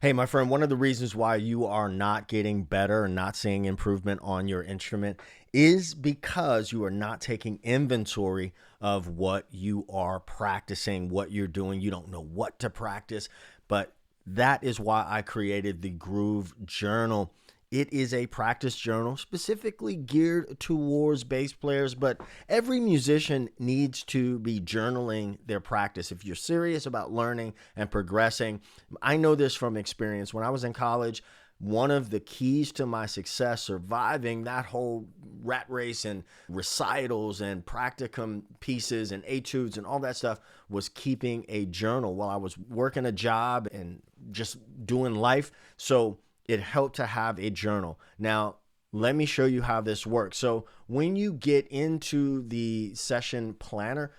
Hey, my friend, one of the reasons why you are not getting better and not seeing improvement on your instrument is because you are not taking inventory of what you are practicing, what you're doing. You don't know what to practice, but that is why I created the Groove Journal. It is a practice journal specifically geared towards bass players, but every musician needs to be journaling their practice. If you're serious about learning and progressing, I know this from experience. When I was in college, one of the keys to my success surviving that whole rat race and recitals and practicum pieces and etudes and all that stuff was keeping a journal while I was working a job and just doing life. So it helped to have a journal. Now, let me show you how this works. So when you get into the session planner,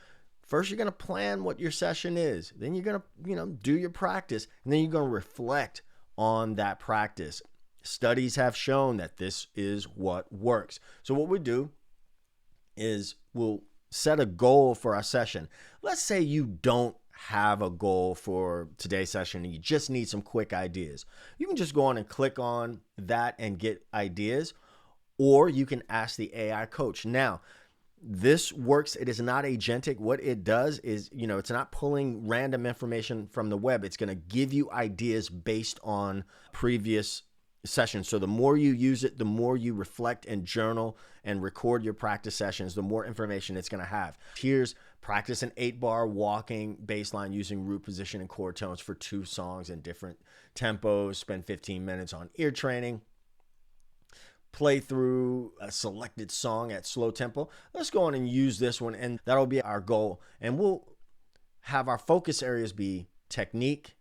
first you're going to plan what your session is. Then you're going to, do your practice, and then you're going to reflect on that practice. Studies have shown that this is what works. So what we do is we'll set a goal for our session. Let's say you don't have a goal for today's session and you just need some quick ideas. You can just go on and click on that and get ideas, or you can ask the AI coach. Now, this works. It is not agentic. What it does is, it's not pulling random information from the web. It's going to give you ideas based on previous sessions. So the more you use it, the more you reflect and journal and record your practice sessions, the more information it's going to have. Here's practice an 8-bar walking bass line using root position and chord tones for 2 songs in different tempos. Spend 15 minutes on ear training. Play through a selected song at slow tempo. Let's go on and use this one, and that'll be our goal. And we'll have our focus areas be technique,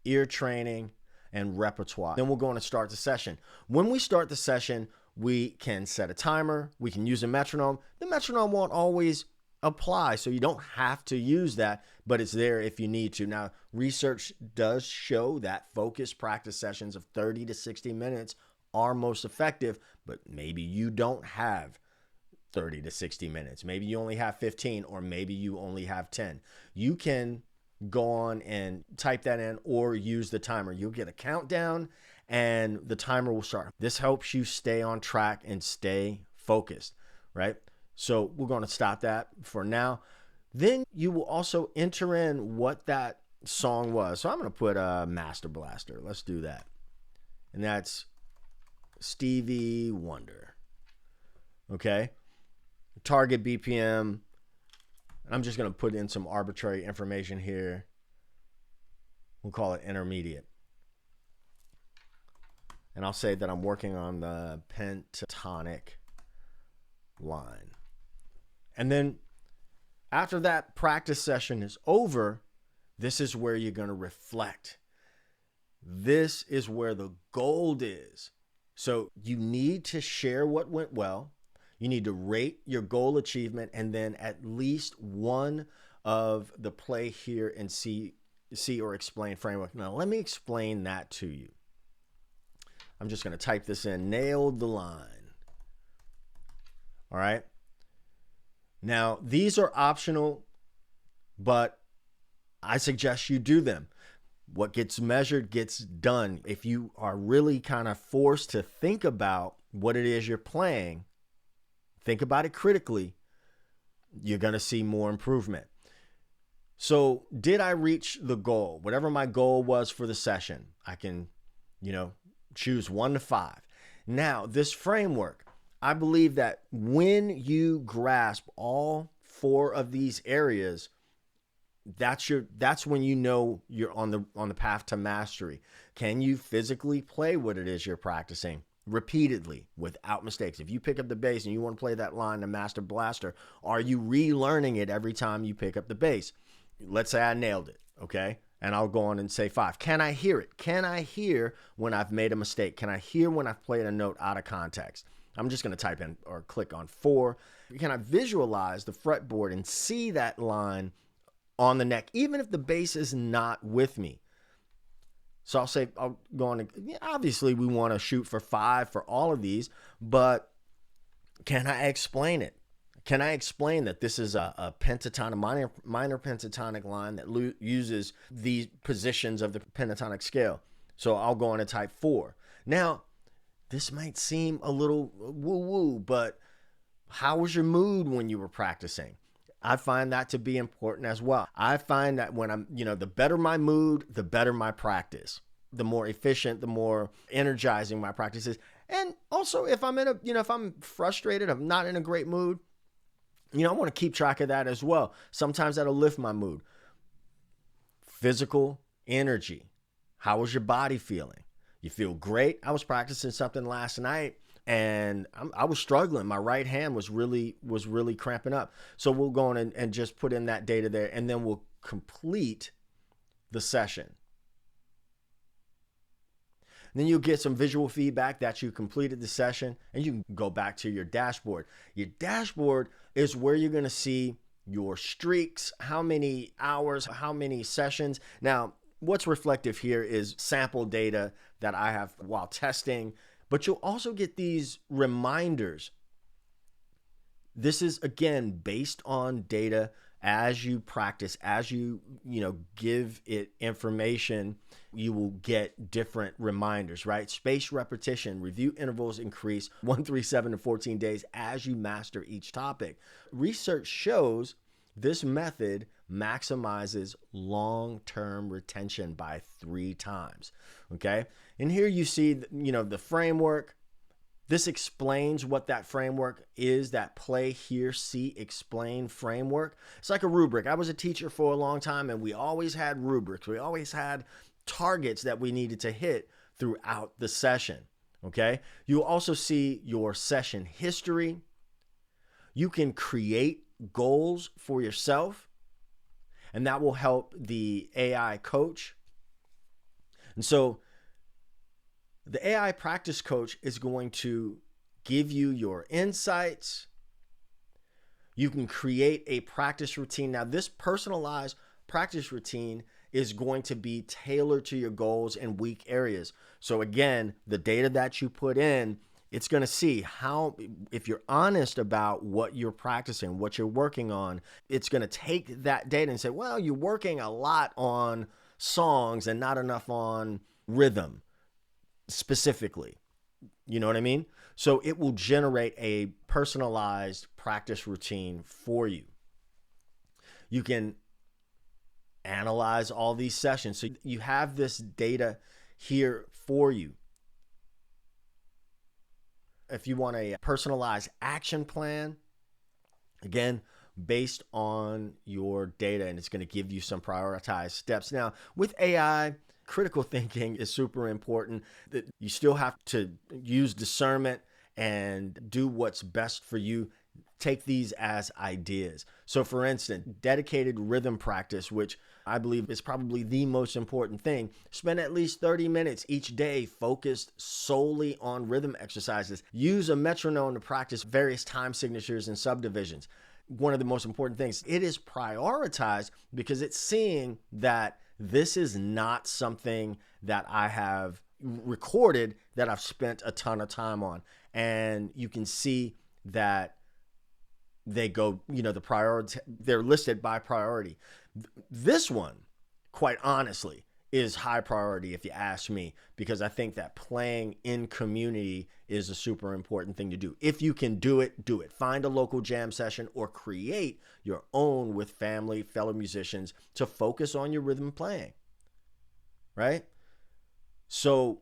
ear training, and repertoire. Then we'll go on and start the session. When we start the session, we can set a timer. We can use a metronome. The metronome won't always apply, so you don't have to use that, but it's there if you need to. Now, research does show that focused practice sessions of 30 to 60 minutes are most effective, but maybe you don't have 30 to 60 minutes. Maybe you only have 15, or maybe you only have 10. You can go on and type that in or use the timer. You'll get a countdown and the timer will start. This helps you stay on track and stay focused, right? So we're going to stop that for now. Then you will also enter in what that song was. So I'm going to put a Master Blaster. Let's do that. And that's Stevie Wonder. Okay. Target BPM. I'm just going to put in some arbitrary information here. We'll call it intermediate. And I'll say that I'm working on the pentatonic line. And then after that practice session is over, this is where you're going to reflect. This is where the gold is. So you need to share what went well. You need to rate your goal achievement, and then at least one of the play here and see or explain framework. Now, let me explain that to you. I'm just going to type this in. Nailed the line. All right. Now, these are optional, but I suggest you do them. What gets measured gets done. If you are really kind of forced to think about what it is you're playing, think about it critically, you're going to see more improvement. So did I reach the goal? Whatever my goal was for the session, I can, choose 1 to 5. Now, this framework, I believe that when you grasp all 4 of these areas, that's when you're on the path to mastery. Can you physically play what it is you're practicing repeatedly without mistakes? If you pick up the bass and you want to play that line, the Master Blaster, are you relearning it every time you pick up the bass? Let's say I nailed it, okay? And I'll go on and say 5. Can I hear it? Can I hear when I've made a mistake? Can I hear when I've played a note out of context? I'm just going to type in or click on 4. Can I visualize the fretboard and see that line on the neck, even if the bass is not with me? So I'll go on. Obviously, we want to shoot for 5 for all of these, but can I explain it? Can I explain that this is a pentatonic, minor pentatonic line that uses these positions of the pentatonic scale? So I'll go on to type 4. Now, this might seem a little woo-woo, but how was your mood when you were practicing? I find that to be important as well. I find that when the better my mood, the better my practice. The more efficient, the more energizing my practice is. And also if I'm if I'm frustrated, I'm not in a great mood, I want to keep track of that as well. Sometimes that'll lift my mood. Physical energy. How was your body feeling? You feel great? I was practicing something last night and I was struggling. My right hand was really cramping up. So we'll go on and just put in that data there, and then we'll complete the session. And then you'll get some visual feedback that you completed the session, and you can go back to your dashboard. Your dashboard is where you're going to see your streaks, how many hours, how many sessions. Now, what's reflective here is sample data that I have while testing, but you'll also get these reminders. This is, again, based on data. As you practice, as you give it information, you will get different reminders, right? Spaced repetition, review intervals increase 1, 3, 7, and 14 days as you master each topic. Research shows this method maximizes long-term retention by 3 times, okay? And here you see, the framework. This explains what that framework is, that play, hear, see, explain framework. It's like a rubric. I was a teacher for a long time, and we always had rubrics. We always had targets that we needed to hit throughout the session, okay? You'll also see your session history. You can create goals for yourself, and that will help the AI coach. And so the AI practice coach is going to give you your insights. You can create a practice routine. Now, this personalized practice routine is going to be tailored to your goals and weak areas. So again, the data that you put in, it's going to see how, if you're honest about what you're practicing, what you're working on, it's going to take that data and say, well, you're working a lot on songs and not enough on rhythm. Specifically, you know what I mean? So it will generate a personalized practice routine for you. You can analyze all these sessions. So you have this data here for you. If you want a personalized action plan, again, based on your data, and it's going to give you some prioritized steps. Now, with AI, critical thinking is super important. That you still have to use discernment and do what's best for you. Take these as ideas. So for instance, dedicated rhythm practice, which I believe is probably the most important thing. Spend at least 30 minutes each day focused solely on rhythm exercises. Use a metronome to practice various time signatures and subdivisions. One of the most important things, it is prioritized because it's seeing that this is not something that I have recorded that I've spent a ton of time on. And you can see that they go, the priority, they're listed by priority. This one, quite honestly, is high priority if you ask me, because I think that playing in community is a super important thing to do. If you can do it, do it. Find a local jam session or create your own with family, fellow musicians to focus on your rhythm playing, right? So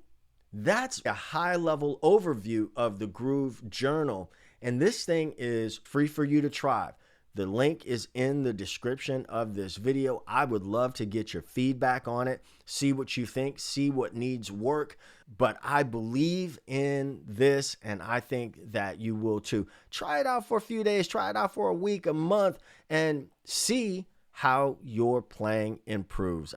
that's a high-level overview of the Groove Journal, and this thing is free for you to try. The link is in the description of this video. I would love to get your feedback on it, see what you think, see what needs work. But I believe in this, and I think that you will too. Try it out for a few days, try it out for a week, a month, and see how your playing improves.